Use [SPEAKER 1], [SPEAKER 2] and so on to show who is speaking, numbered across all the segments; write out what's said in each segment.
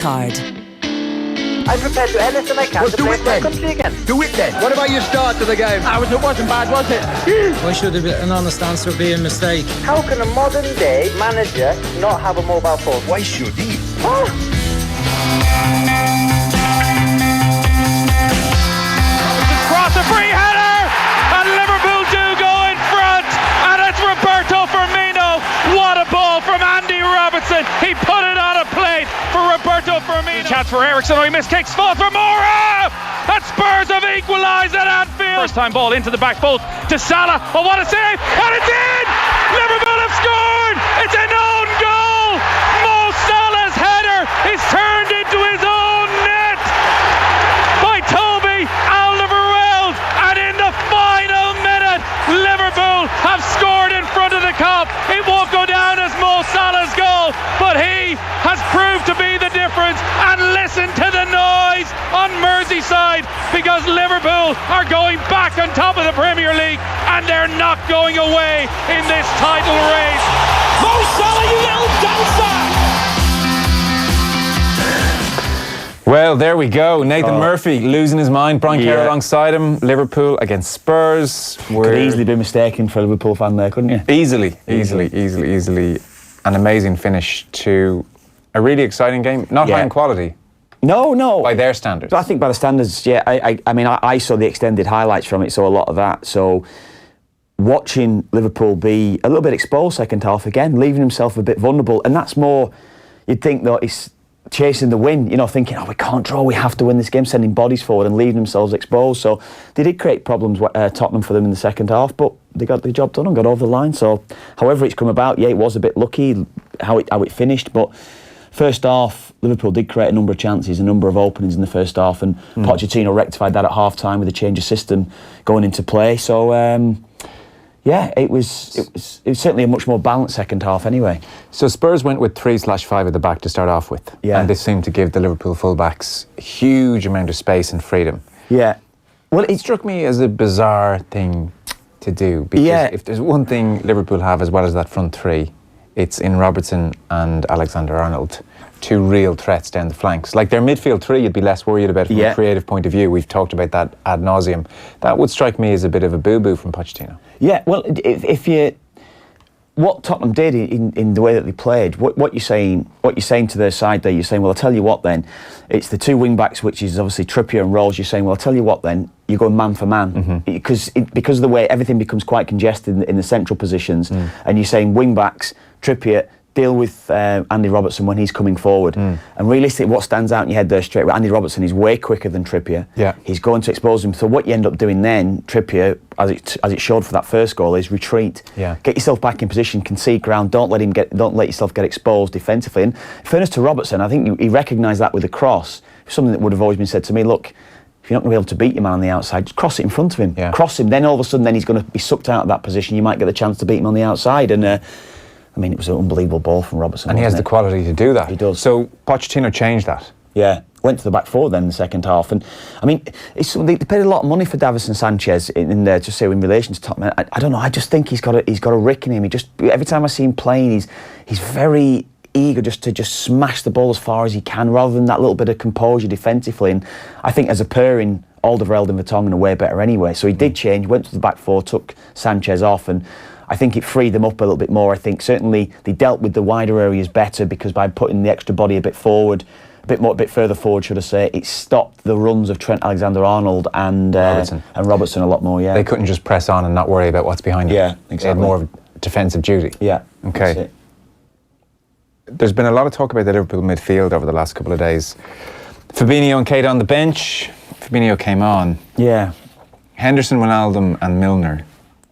[SPEAKER 1] card.
[SPEAKER 2] I'm prepared to do anything I can to play for my country again.
[SPEAKER 3] Do it then. What about your start to the game?
[SPEAKER 2] It wasn't bad, was it?
[SPEAKER 4] Why should there be an honest answer be a mistake?
[SPEAKER 2] How can a modern day manager not have a mobile phone?
[SPEAKER 3] Why should he?
[SPEAKER 5] Cross a free header, and Liverpool do go in front, and it's Roberto Firmino. What a ball from Andy Robertson. He put it on a plate for Roberto Firmino. Chance for Ericsson, he missed kicks, fall for Mora, and Spurs have equalised at Anfield. First time ball into the back post to Salah. Oh, what a save, and it's in! Liverpool have scored! It's an own goal! Mo Salah's header is turned into his own net by Toby Alderweireld, and in the final minute, Liverpool have scored in front of the Kop. It won't go down as Mo Salah's goal, but he has proved to be the difference. And listen to the noise on Merseyside, because Liverpool are going back on top of the Premier League, and they're not going away in this title race. Mo Salah, you little dancer!
[SPEAKER 6] Well, there we go. Nathan Murphy losing his mind. Brian Kerr alongside him. Liverpool against Spurs.
[SPEAKER 7] Could easily be mistaken for a Liverpool fan there, couldn't you?
[SPEAKER 6] Easily. An amazing finish to a really exciting game. Not high in quality.
[SPEAKER 7] No.
[SPEAKER 6] By their standards.
[SPEAKER 7] I think by the standards, I saw the extended highlights from it, so a lot of that. So watching Liverpool be a little bit exposed second half again, leaving himself a bit vulnerable, and that's more, you'd think that it's chasing the win, thinking, we can't draw, we have to win this game, sending bodies forward and leaving themselves exposed. So they did create problems, Tottenham, for them in the second half, but they got the job done and got over the line. So however it's come about, it was a bit lucky how it finished, but first half, Liverpool did create a number of chances, a number of openings in the first half, and Pochettino rectified that at half-time with a change of system going into play. So, it was certainly a much more balanced second half anyway.
[SPEAKER 6] So Spurs went with 3/5 at the back to start off with.
[SPEAKER 7] Yeah.
[SPEAKER 6] And this seemed to give the Liverpool fullbacks a huge amount of space and freedom.
[SPEAKER 7] Yeah.
[SPEAKER 6] Well, it struck me as a bizarre thing to do, because if there's one thing Liverpool have as well as that front three, it's in Robertson and Alexander-Arnold, two real threats down the flanks. Like their midfield three, you'd be less worried about from a creative point of view. We've talked about that ad nauseum. That would strike me as a bit of a boo-boo from Pochettino. Yeah,
[SPEAKER 7] well, what Tottenham did in the way that they played, what you're saying to their side there, you're saying, well, I'll tell you what then, it's the two wing-backs, which is obviously Trippier and Rolls, you're saying, well, I'll tell you what then, you're going man for man, because of the way everything becomes quite congested in the central positions, and you're saying wing-backs, Trippier, deal with Andy Robertson when he's coming forward. And realistically, what stands out in your head there straight away, Andy Robertson is way quicker than Trippier.
[SPEAKER 6] Yeah.
[SPEAKER 7] He's going to expose him. So what you end up doing then, Trippier, as it showed for that first goal, is retreat.
[SPEAKER 6] Yeah.
[SPEAKER 7] Get yourself back in position, concede ground, don't let yourself get exposed defensively. And in fairness to Robertson, I think he recognised that with the cross. Something that would have always been said to me, look, if you're not going to be able to beat your man on the outside, just cross it in front of him.
[SPEAKER 6] Yeah.
[SPEAKER 7] Cross him, then all of a sudden he's going to be sucked out of that position. You might get the chance to beat him on the outside. And it was an unbelievable ball from Robertson.
[SPEAKER 6] And he has the quality to do that.
[SPEAKER 7] He does.
[SPEAKER 6] So Pochettino changed that.
[SPEAKER 7] Yeah, went to the back four then in the second half. And they paid a lot of money for Davinson Sanchez in there, just say in relation to Tottenham. I don't know, I just think he's got a rick in him. Every time I see him playing, he's very eager to smash the ball as far as he can, rather than that little bit of composure defensively. And I think as a pairing, Alderweireld and Vertonghen are way better anyway. So he did change, went to the back four, took Sanchez off, and I think it freed them up a little bit more. I think certainly they dealt with the wider areas better, because by putting the extra body a bit forward, a bit further forward, should I say, it stopped the runs of Trent Alexander-Arnold and Robertson a lot more. Yeah,
[SPEAKER 6] they couldn't just press on and not worry about what's behind them.
[SPEAKER 7] Yeah, exactly.
[SPEAKER 6] They had more of defensive duty.
[SPEAKER 7] Yeah.
[SPEAKER 6] Okay. There's been a lot of talk about the Liverpool midfield over the last couple of days. Fabinho and Keita on the bench. Fabinho came on.
[SPEAKER 7] Yeah.
[SPEAKER 6] Henderson, Wijnaldum and Milner.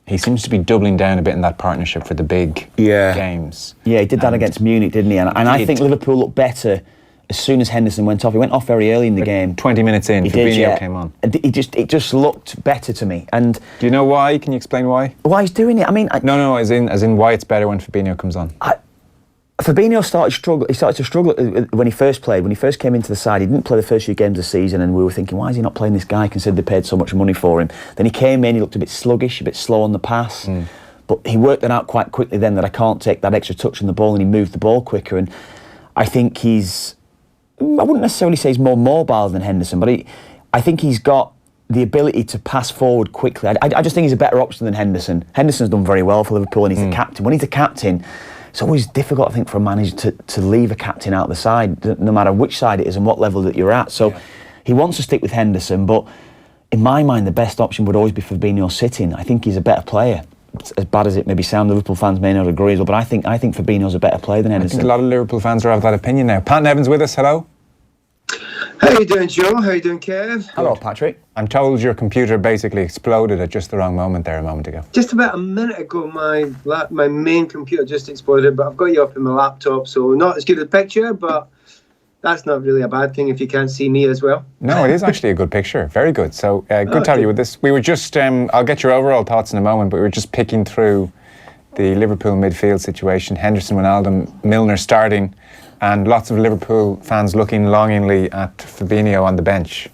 [SPEAKER 6] He seems to be doubling down a bit in that partnership for the big games. Yeah,
[SPEAKER 7] he did that against Munich, didn't he? And I think Liverpool looked better as soon as Henderson went off. He went off very early in the game.
[SPEAKER 6] 20 minutes in, Fabinho came on.
[SPEAKER 7] It just looked better to me. And
[SPEAKER 6] do you know why? Can you explain why?
[SPEAKER 7] Why he's doing it?
[SPEAKER 6] No, as in why it's better when Fabinho comes on.
[SPEAKER 7] Fabinho started to struggle when he first played. When he first came into the side, he didn't play the first few games of the season, and we were thinking, why is he not playing this guy, considering they paid so much money for him? Then he came in, he looked a bit sluggish, a bit slow on the pass, but he worked it out quite quickly then that I can't take that extra touch on the ball, and he moved the ball quicker. And I think he's wouldn't necessarily say he's more mobile than Henderson, but I think he's got the ability to pass forward quickly. I just think he's a better option than Henderson. Henderson's done very well for Liverpool, and he's the captain. When he's the captain, it's always difficult, I think, for a manager to leave a captain out the side, no matter which side it is and what level that you're at. So he wants to stick with Henderson, but in my mind, the best option would always be Fabinho sitting. I think he's a better player. As bad as it may be sound, Liverpool fans may not agree, but I think Fabinho's a better player than Henderson.
[SPEAKER 6] I think a lot of Liverpool fans are of that opinion now. Pat Nevin's with us, hello.
[SPEAKER 1] How you doing, Joe? How you doing, Kev?
[SPEAKER 7] Hello, Patrick.
[SPEAKER 6] I'm told your computer basically exploded at just the wrong moment there a moment ago.
[SPEAKER 1] Just about a minute ago, my main computer just exploded, but I've got you up in my laptop, so not as good a picture, but that's not really a bad thing if you can't see me as well.
[SPEAKER 6] No, it is actually a good picture. Very good. So, good to have you with this. We were just, I'll get your overall thoughts in a moment, but we were just picking through the Liverpool midfield situation. Henderson, Wijnaldum, Milner starting, and lots of Liverpool fans looking longingly at Fabinho on the bench.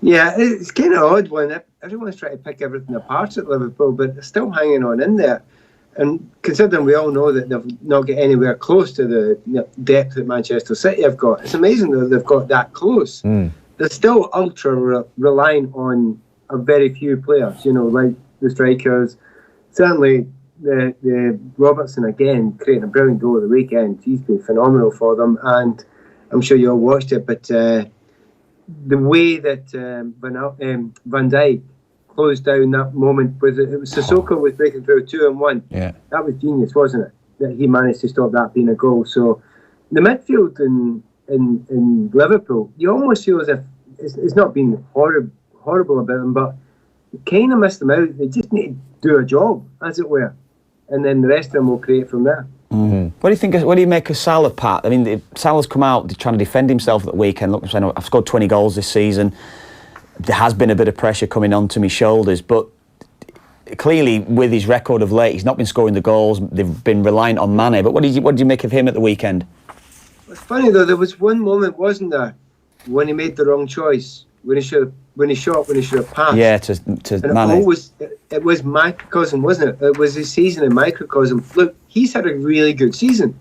[SPEAKER 1] Yeah, it's kind of odd when everyone's trying to pick everything apart at Liverpool, but they're still hanging on in there. And considering we all know that they've not got anywhere close to the depth that Manchester City have got, it's amazing that they've got that close. They're still ultra reliant on a very few players, like the strikers. Certainly, the Robertson again creating a brilliant goal at the weekend. He's been phenomenal for them, and I'm sure you all watched it. But the way that Van Dijk closed down that moment, it was Sissoko was breaking through 2-on-1. Yeah, that was genius, wasn't it? That he managed to stop that being a goal. So the midfield in Liverpool, you almost feel as if it's not been horrible about them, but you kind of missed them out. They just need to do a job, as it were, and then the rest of them will create from there.
[SPEAKER 7] What do you think? What do you make of Salah, Pat? I mean, Salah's come out trying to defend himself at the weekend. Look, I've scored 20 goals this season. There has been a bit of pressure coming onto my shoulders, but clearly with his record of late, he's not been scoring the goals. They've been reliant on Mane. But what did you make of him at the weekend?
[SPEAKER 1] It's funny though. There was one moment, wasn't there, when he made the wrong choice, when he should have passed.
[SPEAKER 7] Yeah, to Mane.
[SPEAKER 1] It was microcosm, wasn't it? It was his season in microcosm. Look, he's had a really good season.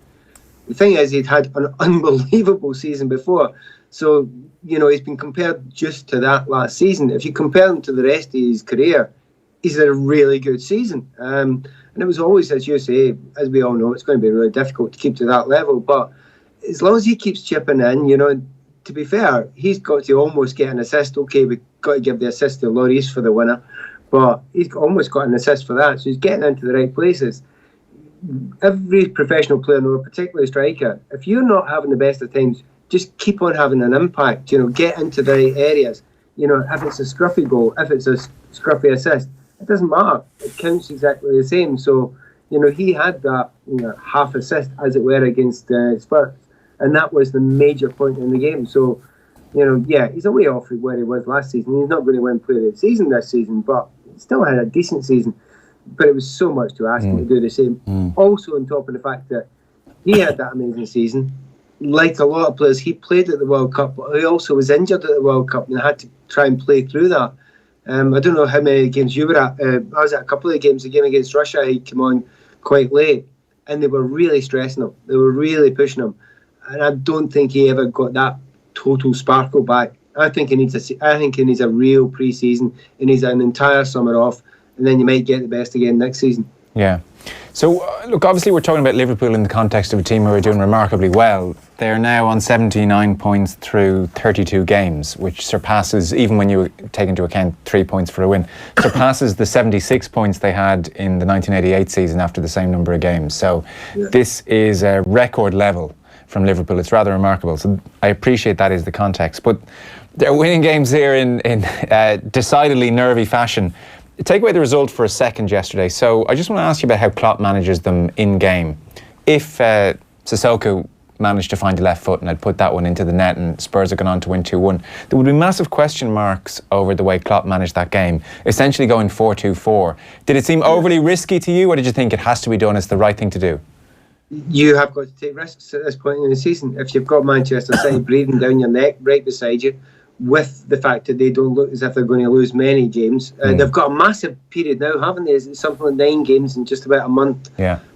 [SPEAKER 1] The thing is, he'd had an unbelievable season before. So, he's been compared just to that last season. If you compare him to the rest of his career, he's had a really good season. And it was always, as you say, as we all know, it's going to be really difficult to keep to that level. But as long as he keeps chipping in, to be fair, he's got to almost get an assist. Okay, we've got to give the assist to Lloris for the winner, but he's almost got an assist for that. So he's getting into the right places. Every professional player, particularly striker, if you're not having the best of times, just keep on having an impact, get into the right areas. If it's a scruffy goal, if it's a scruffy assist, it doesn't matter. It counts exactly the same. So, he had that half assist, as it were, against Spurs. And that was the major point in the game. So, he's a way off where he was last season. He's not going to win Player of the Season this season, but he still had a decent season. But it was so much to ask him to do the same. Also, on top of the fact that he had that amazing season, like a lot of players, he played at the World Cup, but he also was injured at the World Cup and had to try and play through that. I don't know how many games you were at. I was at a couple of games. The game against Russia, he came on quite late, and they were really stressing him. They were really pushing him, and I don't think he ever got that total sparkle back. I think he needs a real pre-season. He needs an entire summer off, and then you might get the best again next season. Yeah.
[SPEAKER 6] So, look, obviously we're talking about Liverpool in the context of a team who are doing remarkably well. They're now on 79 points through 32 games, which surpasses, even when you take into account 3 points for a win, surpasses the 76 points they had in the 1988 season after the same number of games. So this is a record level from Liverpool. It's rather remarkable. So I appreciate that is the context. But they're winning games here in decidedly nervy fashion. Take away the result for a second yesterday. So I just want to ask you about how Klopp manages them in-game. If Sissoko managed to find a left foot and had put that one into the net and Spurs had gone on to win 2-1, there would be massive question marks over the way Klopp managed that game, essentially going 4-2-4. Did it seem overly risky to you, or did you think it has to be done, it's the right thing to do?
[SPEAKER 1] You have got to take risks at this point in the season. If you've got Manchester City breathing down your neck right beside you, with the fact that they don't look as if they're going to lose many games. They've got a massive period now, haven't they? It's something like 9 games in just about a month,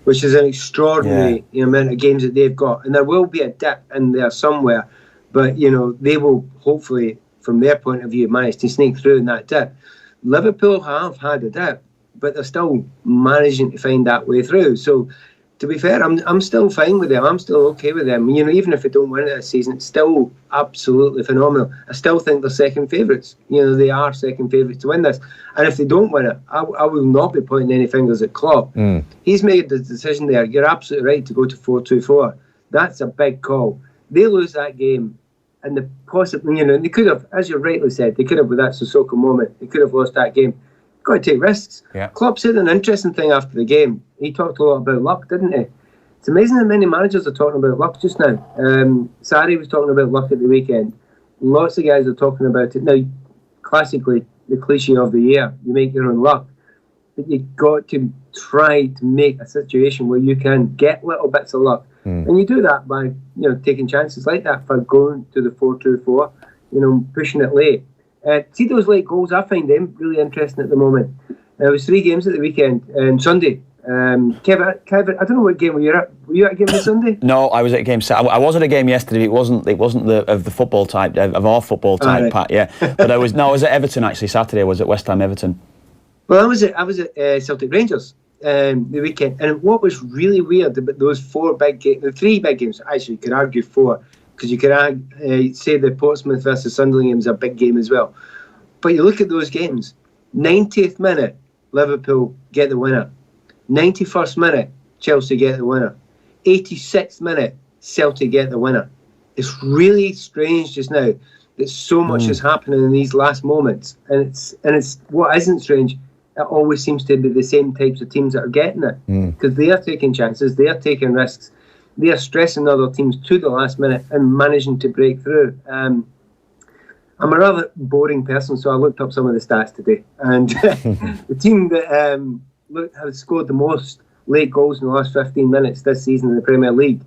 [SPEAKER 1] which is an extraordinary amount of games that they've got. And there will be a dip in there somewhere, but they will hopefully, from their point of view, manage to sneak through in that dip. Liverpool have had a dip, but they're still managing to find that way through. So, to be fair, I'm still fine with them. I'm still okay with them. Even if they don't win it this season, it's still absolutely phenomenal. I still think they're second favourites. They are second favourites to win this. And if they don't win it, I will not be pointing any fingers at Klopp. He's made the decision there. You're absolutely right to go to 4-2-4. That's a big call. They lose that game, and they possibly, they could have, as you rightly said, they could have with that Sissoko moment. They could have lost that game. Got to take risks. Klopp said an interesting thing after the game. He talked a lot about luck, didn't he? It's amazing how many managers are talking about luck just now. Sarri was talking about luck at the weekend. Lots of guys are talking about it now. Classically, the cliche of the year: you make your own luck. But you've got to try to make a situation where you can get little bits of luck, and you do that by taking chances like that, for going to the 4-2-4, pushing it late. See those late goals, I find them really interesting at the moment. There was 3 games at the weekend and Sunday. Kevin, I don't know what game were you at. Were you at a game on Sunday?
[SPEAKER 7] No, I was at a game. I was at a game yesterday. It wasn't the football type of our football type, right. Pat. Yeah, but I was at Everton actually. Saturday I was at West Ham Everton.
[SPEAKER 1] Well, I was at Celtic Rangers the weekend, and what was really weird about those 3 big games. Actually, you could argue 4. Because you could say the Portsmouth versus Sunderland game is a big game as well. But you look at those games, 90th minute, Liverpool get the winner. 91st minute, Chelsea get the winner. 86th minute, Celtic get the winner. It's really strange just now that so much is happening in these last moments. And it's what isn't strange, it always seems to be the same types of teams that are getting it. Because they are taking chances, they are taking risks. They are stressing other teams to the last minute and managing to break through. I'm a rather boring person, so I looked up some of the stats today. And the team that has scored the most late goals in the last 15 minutes this season in the Premier League,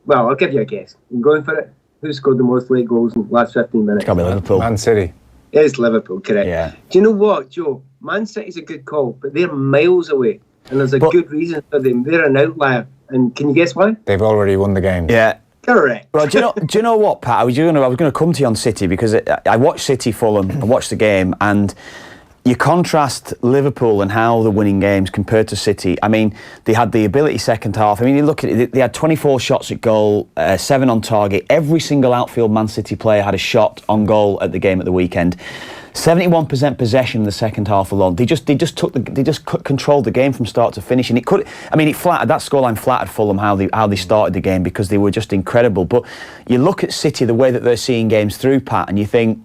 [SPEAKER 1] well, I'll give you a guess. I'm going for it. Who scored the most late goals in the last 15 minutes?
[SPEAKER 7] It's got to be Liverpool.
[SPEAKER 6] Man City.
[SPEAKER 1] It is Liverpool, correct.
[SPEAKER 7] Yeah.
[SPEAKER 1] Do you know what, Joe? Man City's a good call, but they're miles away. And there's a good reason for them. They're an outlier. And can you guess why?
[SPEAKER 6] They've already won the game.
[SPEAKER 7] Yeah.
[SPEAKER 1] Correct.
[SPEAKER 7] Well, do you know what, Pat? I was going to come to you on City because I watched City Fulham. I watched the game, and you contrast Liverpool and how they're winning games compared to City. I mean, they had the ability second half. I mean, you look at it, they had 24 shots at goal, 7 on target. Every single outfield Man City player had a shot on goal at the game at the weekend. 71% possession in the second half alone. They just controlled the game from start to finish, and it flattered that scoreline flattered Fulham how they started the game because they were just incredible. But you look at City, the way that they're seeing games through, Pat, and you think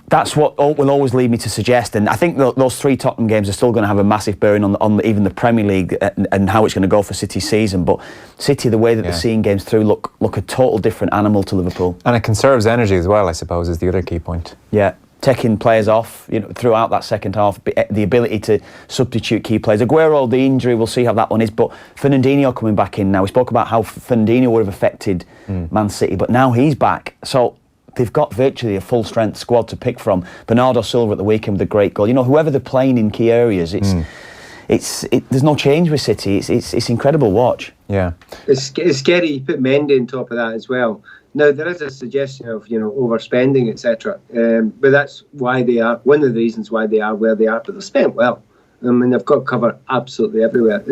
[SPEAKER 7] that's what will always lead me to suggest. And I think those 3 Tottenham games are still going to have a massive bearing on even the Premier League and how it's going to go for City's season. But City, the way that they're seeing games through, look a total different animal to Liverpool.
[SPEAKER 6] And it conserves energy as well, I suppose, is the other key point.
[SPEAKER 7] Yeah, taking players off, throughout that second half, the ability to substitute key players. Aguero, the injury, we'll see how that one is. But Fernandinho coming back in now. We spoke about how Fernandinho would have affected Man City, but now he's back. So they've got virtually a full-strength squad to pick from. Bernardo Silva at the weekend with a great goal. Whoever they're playing in key areas, there's no change with City. It's incredible watch.
[SPEAKER 6] Yeah,
[SPEAKER 1] it's scary. You put Mendy on top of that as well. Now there is a suggestion of overspending, etc. But that's why they are one of the reasons why they are where they are. But they've spent well. I mean, they've got cover absolutely everywhere.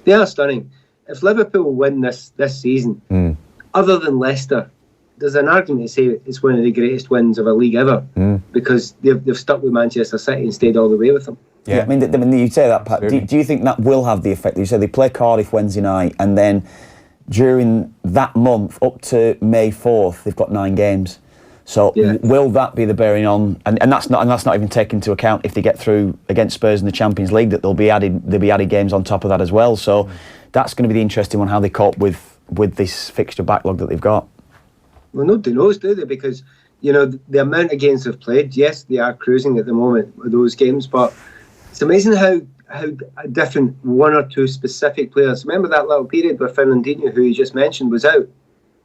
[SPEAKER 1] They are stunning. If Liverpool win this season, other than Leicester, there's an argument to say it's one of the greatest wins of a league ever because they've stuck with Manchester City and stayed all the way with them.
[SPEAKER 7] Yeah, I mean, you say that, Pat. Do you think that will have the effect? You said they play Cardiff Wednesday night, and then during that month up to May 4th, they've got 9 games. So will that be the bearing on? And that's not even taken into account if they get through against Spurs in the Champions League, that there'll be added games on top of that as well. So that's going to be the interesting one, how they cope with this fixture backlog that they've got.
[SPEAKER 1] Well, nobody knows, do they? Because, the amount of games they've played, yes, they are cruising at the moment with those games, but it's amazing how different 1 or 2 specific players. Remember that little period where Fernandinho, who you just mentioned, was out?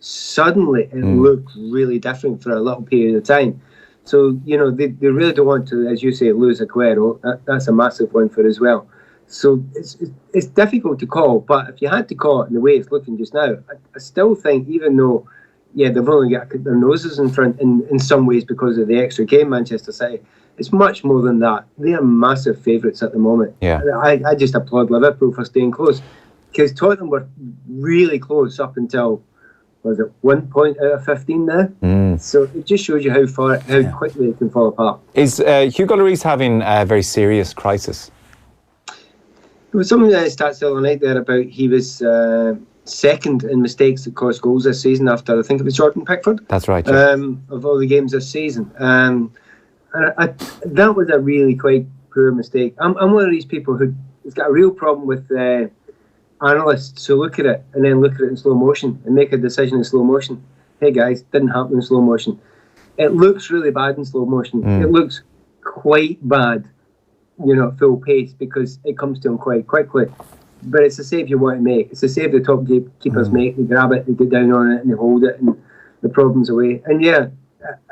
[SPEAKER 1] suddenly it looked really different for a little period of time. So, you know, they really don't want to, as you say, lose Aguero. That's a massive one for as well. So it's difficult to call, but if you had to call it in the way it's looking just now, I still think, even though, yeah, they've only got their noses in front in some ways because of the extra game, Manchester City, it's much more than that. They are massive favourites at the moment.
[SPEAKER 6] Yeah.
[SPEAKER 1] I just applaud Liverpool for staying close, because Tottenham were really close up until, was it 1 point out of 15 now? So it just shows you how quickly it can fall apart.
[SPEAKER 6] Is Hugo Lloris having a very serious crisis?
[SPEAKER 1] There was some stats the other night there about he was second in mistakes that cost goals this season after, I think it was Jordan Pickford.
[SPEAKER 6] That's right. Yeah.
[SPEAKER 1] Of all the games this season. And that was a really quite poor mistake. I'm one of these people who's got a real problem with analysts who look at it and then look at it in slow motion and make a decision in slow motion. Hey guys, didn't happen in slow motion. It looks really bad in slow motion. It looks quite bad, you know, at full pace, because it comes to him quite quickly. But it's a save you want to make. It's a save the top keepers make. They grab it, they get down on it, and they hold it, and the problem's away. And yeah,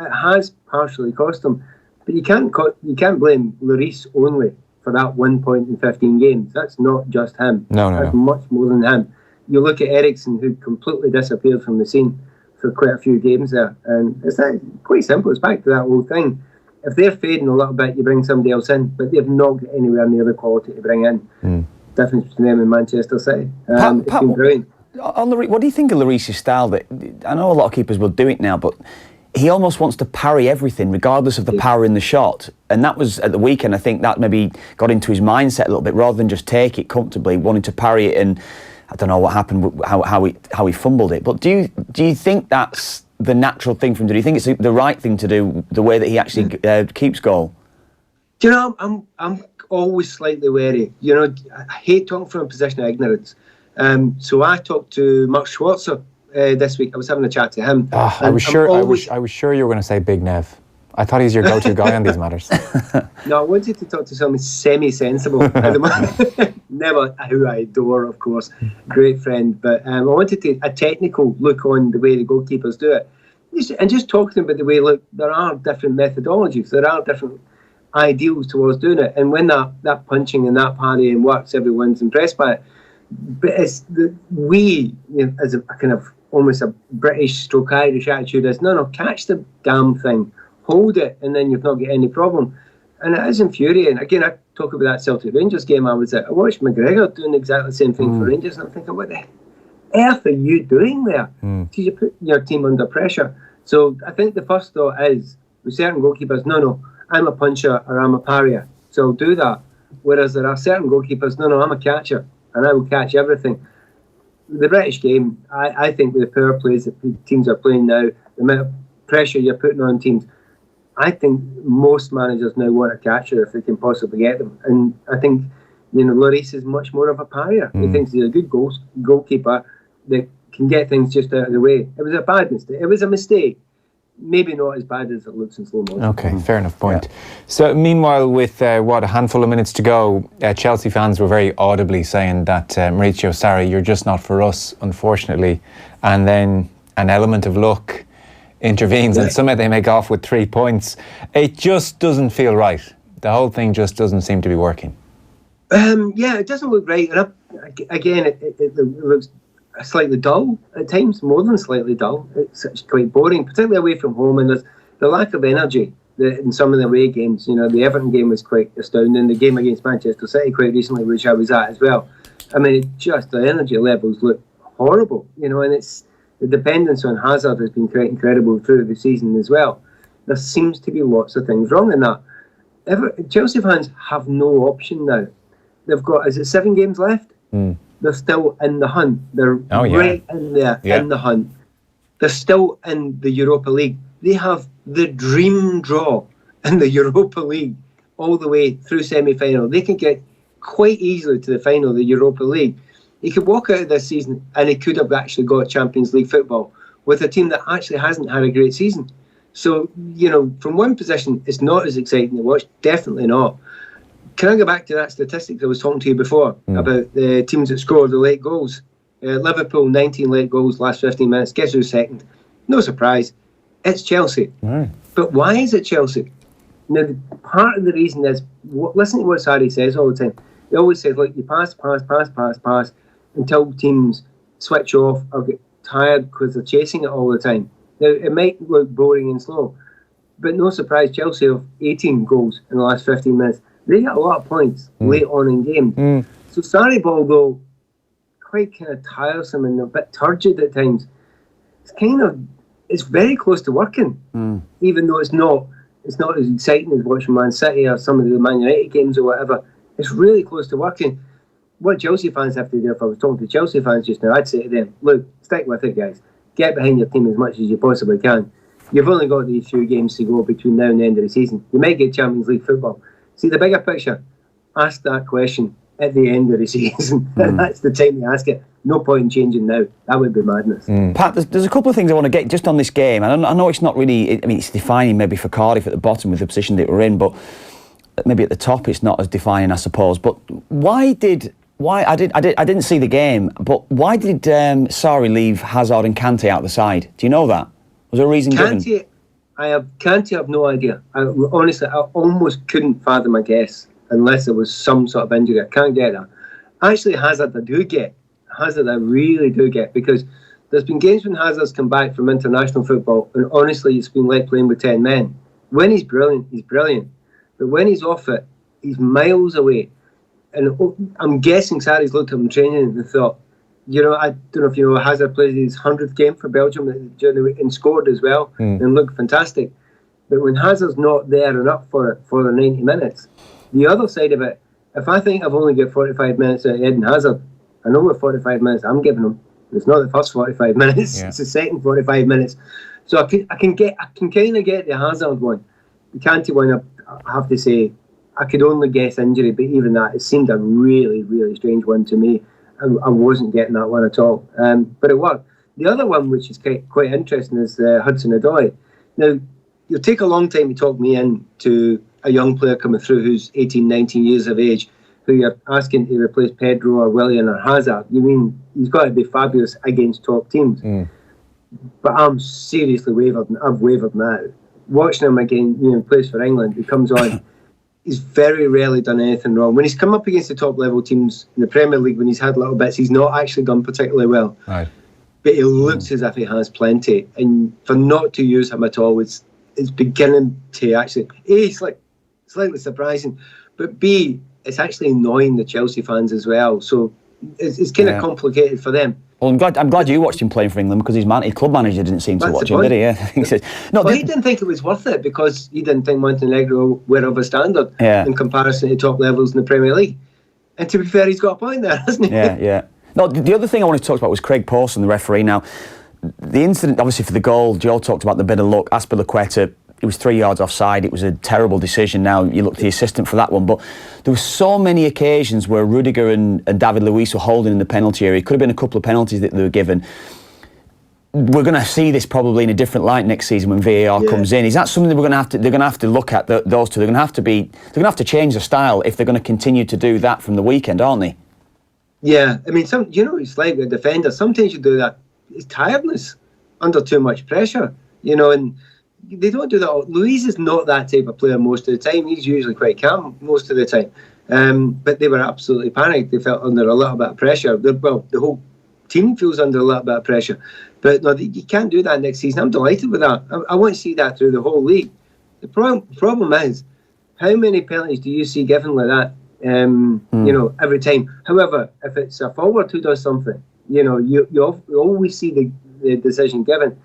[SPEAKER 1] it has partially cost them. But you can't blame Lloris only for that 1 point in 15 games. That's not just him.
[SPEAKER 6] No.
[SPEAKER 1] That's much more than him. You look at Eriksen, who completely disappeared from the scene for quite a few games there, and it's quite simple. It's back to that whole thing. If they're fading a little bit, you bring somebody else in, but they've not got anywhere near the quality to bring in. Difference between them and Manchester City. It's been brilliant.
[SPEAKER 7] What do you think of Lloris's style? That I know a lot of keepers will do it now, but he almost wants to parry everything, regardless of the power in the shot. And that was at the weekend. I think that maybe got into his mindset a little bit, rather than just take it comfortably, wanting to parry it. And I don't know what happened, how he fumbled it. But do you think that's the natural thing for him to do? Do you think it's the right thing to do, the way that he actually keeps goal?
[SPEAKER 1] Do you know, I'm always slightly wary. You know, I hate talking from a position of ignorance. So I talked to Mark Schwarzer this week. I was having a chat to him.
[SPEAKER 6] I was sure you were going to say Big Nev. I thought he's your go-to guy on these matters.
[SPEAKER 1] No, I wanted to talk to someone semi-sensible. Never, who I adore, of course, great friend. But I wanted a technical look on the way the goalkeepers do it, and just talking about the way. Look, there are different methodologies. There are different ideals towards doing it, and when that punching and that parrying works, everyone's impressed by it. But it's we, you know, as a kind of almost a British stroke Irish attitude is, no, catch the damn thing, hold it, and then you've not got any problem. And it is infuriating. Again, I talk about that Celtic Rangers game. I watched McGregor doing exactly the same thing for Rangers, and I'm thinking, what the earth are you doing there? Because you put your team under pressure. So I think the first thought is, with certain goalkeepers, no, I'm a puncher or I'm a parrier, so I'll do that. Whereas there are certain goalkeepers, no, I'm a catcher and I will catch everything. The British game, I think with the power plays that teams are playing now, the amount of pressure you're putting on teams, I think most managers now want a catcher if they can possibly get them. And I think, you know, Lloris is much more of a parrier. He thinks he's a good goalkeeper that can get things just out of the way. It was a bad mistake. It was a mistake. Maybe not as bad as it looks in slow motion.
[SPEAKER 6] Okay, fair enough point. Yeah. So meanwhile, with a handful of minutes to go, Chelsea fans were very audibly saying that Maurizio Sarri, you're just not for us, unfortunately. And then an element of luck intervenes and somehow they make off with 3 points. It just doesn't feel right. The whole thing just doesn't seem to be working.
[SPEAKER 1] It doesn't look right. And again, it looks slightly dull at times, more than slightly dull. It's quite boring, particularly away from home, and there's the lack of energy in some of the away games. You know, the Everton game was quite astounding. The game against Manchester City quite recently, which I was at as well. I mean, the energy levels look horrible, you know, and it's the dependence on Hazard has been quite incredible through the season as well. There seems to be lots of things wrong in that. Chelsea fans have no option now. They've got, 7 games left? They're still in the hunt. They're right in there, in the hunt. They're still in the Europa League. They have the dream draw in the Europa League all the way through semi-final. They can get quite easily to the final of the Europa League. He could walk out of this season and he could have actually got Champions League football with a team that actually hasn't had a great season. So, you know, from one position, it's not as exciting to watch. Definitely not. Can I go back to that statistics I was talking to you before about the teams that score the late goals? Liverpool, 19 late goals, last 15 minutes. Guess who's second? No surprise. It's Chelsea.
[SPEAKER 6] Right.
[SPEAKER 1] But why is it Chelsea? Now, part of the reason is, listen to what Sarri says all the time. He always says, look, you pass until teams switch off or get tired because they're chasing it all the time. Now, it might look boring and slow, but no surprise, Chelsea have 18 goals in the last 15 minutes. They get a lot of points late on in game. So Sarri ball, though, quite kind of tiresome and a bit turgid at times. It's very close to working, even though it's not as exciting as watching Man City or some of the Man United games or whatever. It's really close to working. What Chelsea fans have to do, if I was talking to Chelsea fans just now, I'd say to them, look, stick with it, guys. Get behind your team as much as you possibly can. You've only got these few games to go between now and the end of the season. You might get Champions League football. See, the bigger picture, ask that question at the end of the season. That's the time to ask it. No point in changing now. That would be madness.
[SPEAKER 7] Pat, there's a couple of things I want to get just on this game. I know it's not really, I mean, it's defining maybe for Cardiff at the bottom with the position that we're in, but maybe at the top it's not as defining, I suppose. But I didn't see the game, but why did Sarri leave Hazard and Kante out the side? Do you know that? Was there a reason given?
[SPEAKER 1] Kante, I have no idea. Honestly, I almost couldn't fathom a guess unless there was some sort of injury. I can't get that. Actually, Hazard I really do get, because there's been games when Hazard's come back from international football and honestly it's been like playing with 10 men. When he's brilliant, he's brilliant. But when he's off it, he's miles away. And I'm guessing Sarri's looked at him training and thought, I don't know if you know, Hazard played his 100th game for Belgium and scored as well and looked fantastic. But when Hazard's not there and up for it for the 90 minutes, the other side of it, if I think I've only got 45 minutes out of Eden Hazard, I know what 45 minutes I'm giving him. It's not the first 45 minutes, it's the second 45 minutes. So I can kind of get the Hazard one. The Kante one, I have to say, I could only guess injury, but even that, it seemed a really, really strange one to me. I wasn't getting that one at all. But it worked. The other one, which is quite interesting, is Hudson-Odoi. Now, it'll take a long time to talk me into a young player coming through who's 18, 19 years of age, who you're asking to replace Pedro or Willian or Hazard. You mean he's got to be fabulous against top teams. But I'm seriously wavered. I've wavered now. Watching him again, he plays for England, he comes on. He's very rarely done anything wrong. When he's come up against the top level teams in the Premier League, when he's had little bits, he's not actually done particularly well.
[SPEAKER 6] Right.
[SPEAKER 1] But he looks as if he has plenty. And for not to use him at all, it's beginning to actually, A, it's like slightly surprising, but B, it's actually annoying the Chelsea fans as well. So it's kind of complicated for them.
[SPEAKER 7] Well, I'm glad you watched him playing for England, because his club manager didn't seem to watch him, did he? Yeah. He said,
[SPEAKER 1] he didn't think it was worth it because he didn't think Montenegro were of a standard in comparison to top levels in the Premier League. And to be fair, he's got a point there, hasn't he?
[SPEAKER 7] Yeah. No, the other thing I wanted to talk about was Craig Pawson, the referee. Now, the incident, obviously, for the goal, Joe talked about the bit of luck. Azpilicueta, it was 3 yards offside. It was a terrible decision. Now, you look to the assistant for that one. But there were so many occasions where Rudiger and David Luiz were holding in the penalty area. It could have been a couple of penalties that they were given. We're going to see this probably in a different light next season when VAR comes in. Is that something that they're going to have to look at, those two? They're going to have to change their style if they're going to continue to do that from the weekend, aren't they?
[SPEAKER 1] Yeah, I mean, it's like a defender. Sometimes you do that. It's tiredness under too much pressure, and they don't do that. Luiz is not that type of player most of the time. He's usually quite calm most of the time. But they were absolutely panicked. They felt under a little bit of pressure. The whole team feels under a little bit of pressure. But no, you can't do that next season. I'm delighted with that. I want to see that through the whole league. The problem is, how many penalties do you see given like that? Every time. However, if it's a forward who does something, you always see the decision given.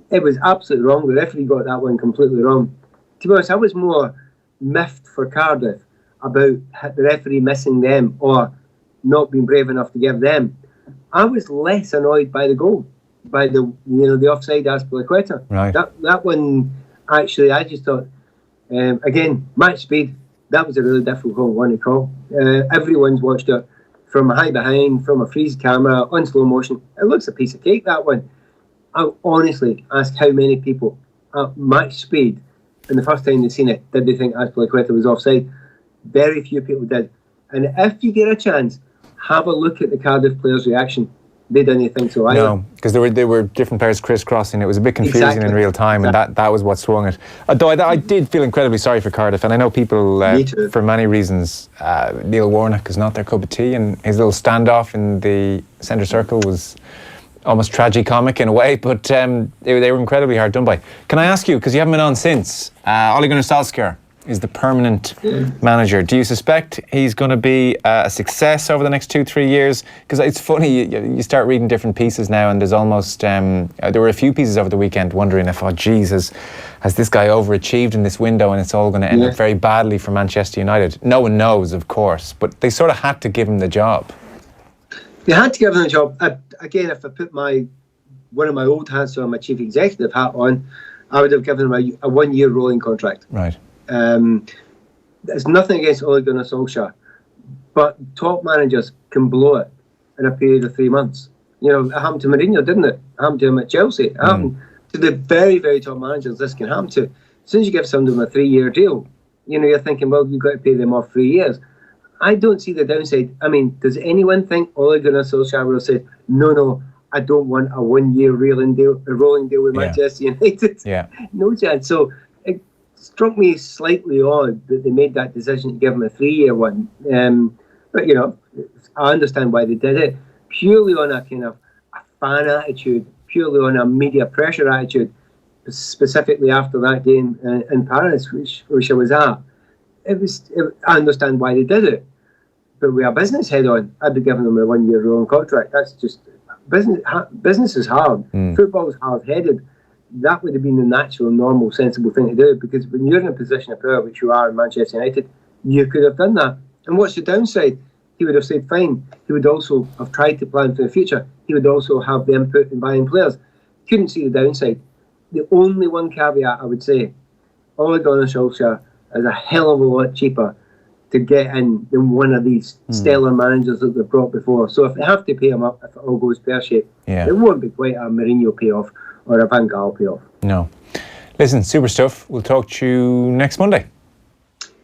[SPEAKER 1] It was absolutely wrong. The referee got that one completely wrong. To be honest, I was more miffed for Cardiff about the referee missing them or not being brave enough to give them. I was less annoyed by the goal, by the offside Azpilicueta.
[SPEAKER 6] Right.
[SPEAKER 1] That one, actually, I just thought, again, match speed. That was a really difficult one to call. Everyone's watched it from a high behind, from a freeze camera, on slow motion. It looks a piece of cake, that one. I honestly ask how many people at match speed, and the first time they've seen it, did they think Azpilicueta was offside? Very few people did. And if you get a chance, have a look at the Cardiff players' reaction. They didn't think so either.
[SPEAKER 6] No, because there were different players crisscrossing. It was a bit confusing in real time, and that was what swung it. Though I did feel incredibly sorry for Cardiff, and I know people, for many reasons, Neil Warnock is not their cup of tea, and his little standoff in the centre circle was almost tragicomic in a way, but they were incredibly hard done by. Can I ask you, because you haven't been on since, Ole Gunnar Solskjaer is the permanent manager. Do you suspect he's going to be a success over the next 2-3 years? Because it's funny, you start reading different pieces now, and there's almost there were a few pieces over the weekend wondering if, has this guy overachieved in this window and it's all going to end up very badly for Manchester United? No one knows, of course, but they sort of had to give him the job.
[SPEAKER 1] They had to give him the job. Again, if I put one of my old hats on, my chief executive hat on, I would have given him a 1-year rolling contract.
[SPEAKER 6] Right.
[SPEAKER 1] There's nothing against Ole Gunnar Solskjaer, but top managers can blow it in a period of 3 months. You know, it happened to Mourinho, didn't it? It happened to him at Chelsea. It happened to the very, very top managers. This can happen to. As soon as you give somebody a 3-year deal, you know, you're thinking, well, you've got to pay them off 3 years. I don't see the downside. I mean, does anyone think Ole Gunnar Solskjaer will say, no, I don't want a 1-year rolling deal with Manchester United?
[SPEAKER 6] Yeah.
[SPEAKER 1] No chance. So it struck me slightly odd that they made that decision to give him a 3-year one. But, you know, I understand why they did it. Purely on a kind of a fan attitude, purely on a media pressure attitude, specifically after that game in Paris, which I was at. I understand why they did it, but with a business head on, I'd be giving them a 1-year rolling contract. That's just business. Business is hard. Football is hard-headed. That would have been the natural, normal, sensible thing to do, because when you're in a position of power, which you are in Manchester United, you could have done that. And what's the downside? He would have said fine. He would also have tried to plan for the future. He would also have the input in buying players. Couldn't see the downside. The only one caveat I would say, Ole Gunnar Solskjaer is a hell of a lot cheaper to get in than one of these stellar managers that they've brought before. So if they have to pay him up, if it all goes pear-shaped, it won't be quite a Mourinho payoff or a Van Gaal payoff. No.
[SPEAKER 6] Listen, super stuff. We'll talk to you next Monday.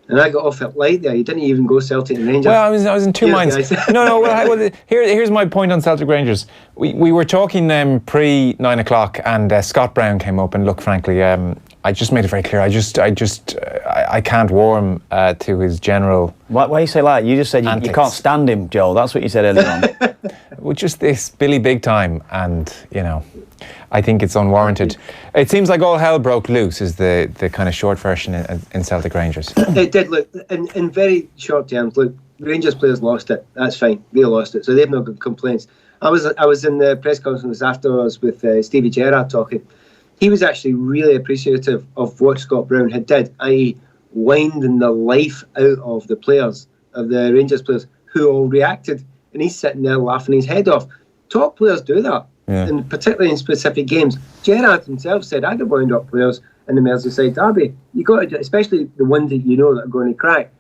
[SPEAKER 1] And I got off at light there. You didn't even go Celtic and Rangers.
[SPEAKER 6] Well, I was in two minds. No. Here's my point on Celtic Rangers. We were talking pre 9 o'clock, and Scott Brown came up, and look, frankly, I just made it very clear. I can't warm to his general.
[SPEAKER 7] Why you say that? You just said you can't stand him, Joe. That's what you said earlier on.
[SPEAKER 6] Well, just this Billy Big Time, and I think it's unwarranted. It seems like all hell broke loose is the kind of short version in Celtic Rangers.
[SPEAKER 1] It did. Look, in very short terms, look, Rangers players lost it. That's fine. They lost it, so they've no good complaints. I was in the press conference afterwards with Stevie Gerrard talking. He was actually really appreciative of what Scott Brown had did, i.e. winding the life out of the players, of the Rangers players, who all reacted. And he's sitting there laughing his head off. Top players do that, and particularly in specific games. Gerrard himself said, I'd have wound up players in the Merseyside derby. You got to, especially the ones that you know that are going to crack.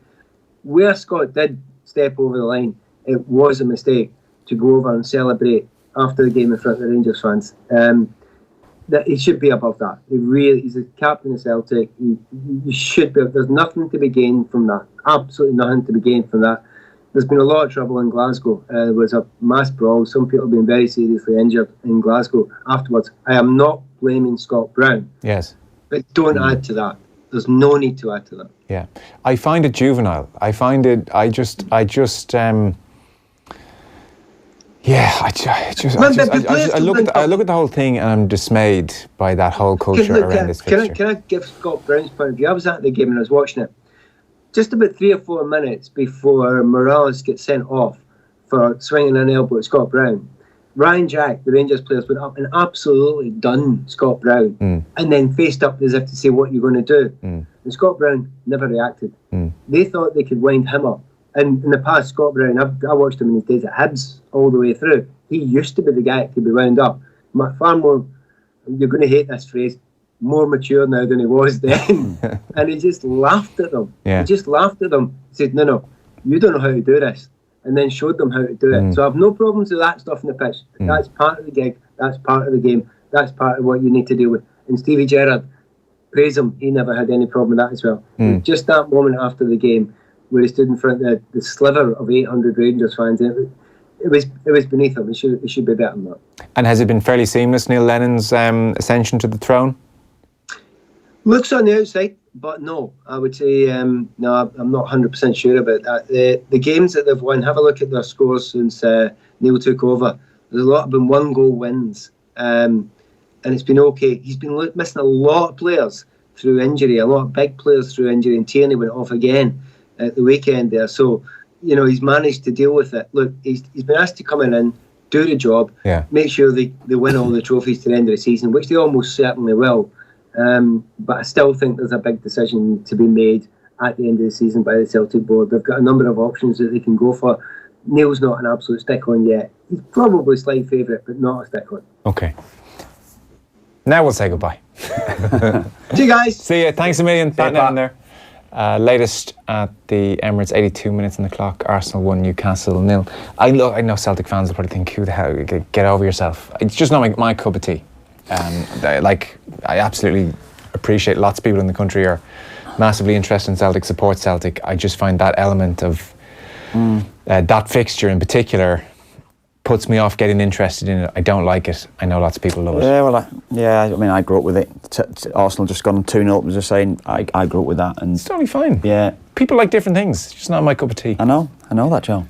[SPEAKER 1] Where Scott did step over the line, it was a mistake to go over and celebrate after the game in front of the Rangers fans. That he should be above that. He's the captain of Celtic. He should be. There's nothing to be gained from that. Absolutely nothing to be gained from that. There's been a lot of trouble in Glasgow. There was a mass brawl. Some people have been very seriously injured in Glasgow afterwards. I am not blaming Scott Brown.
[SPEAKER 6] Yes.
[SPEAKER 1] But don't add to that. There's no need to add to that.
[SPEAKER 6] Yeah. I find it juvenile. I look at the whole thing and I'm dismayed by that whole culture around this fixture.
[SPEAKER 1] Can I give Scott Brown's point of view? I was at the game and I was watching it. Just about 3 or 4 minutes before Morales gets sent off for swinging an elbow at Scott Brown, Ryan Jack, the Rangers players, went up and absolutely done Scott Brown and then faced up as if to say, what are you going to do? And Scott Brown never reacted. They thought they could wind him up. And in the past, Scott Brown, I watched him in his days at Hibs all the way through. He used to be the guy that could be wound up. Far more, you're going to hate this phrase, more mature now than he was then. And he just laughed at them.
[SPEAKER 6] Yeah.
[SPEAKER 1] He just laughed at them. He said, no, you don't know how to do this. And then showed them how to do it. So I have no problems with that stuff in the pitch. That's part of the gig. That's part of the game. That's part of what you need to deal with. And Stevie Gerrard, praise him, he never had any problem with that as well. Just that moment after the game where he stood in front of the sliver of 800 Rangers fans, was beneath him. It should be better than that.
[SPEAKER 6] And has it been fairly seamless, Neil Lennon's ascension to the throne?
[SPEAKER 1] Looks on the outside, but no. I would say no. I'm not 100% sure about that. The games that they've won, have a look at their scores since Neil took over. There's a lot have been 1-goal wins, and it's been okay. He's been missing a lot of players through injury, a lot of big players through injury, and Tierney went off again at the weekend there. So, he's managed to deal with it. Look, he's been asked to come in, do the job, make sure they win all the trophies to the end of the season, which they almost certainly will. But I still think there's a big decision to be made at the end of the season by the Celtic board. They've got a number of options that they can go for. Neil's not an absolute stick-on yet. He's probably a slight favourite, but not a stick-on.
[SPEAKER 6] Okay. Now we'll say goodbye.
[SPEAKER 1] See you guys.
[SPEAKER 6] See you. Thanks a million. Pat down there. Latest at the Emirates, 82 minutes on the clock. Arsenal 1, Newcastle 0. I know Celtic fans will probably think, who the hell, get over yourself. It's just not my cup of tea. I absolutely appreciate lots of people in the country are massively interested in Celtic, support Celtic. I just find that element of that fixture in particular puts me off getting interested in it. I don't like it. I know lots of people love it.
[SPEAKER 7] Yeah, well, I grew up with it. Arsenal just gone 2-0. I was just saying, I grew up with that. And
[SPEAKER 6] it's totally fine.
[SPEAKER 7] Yeah.
[SPEAKER 6] People like different things. It's just not my cup of tea.
[SPEAKER 7] I know that, Joe.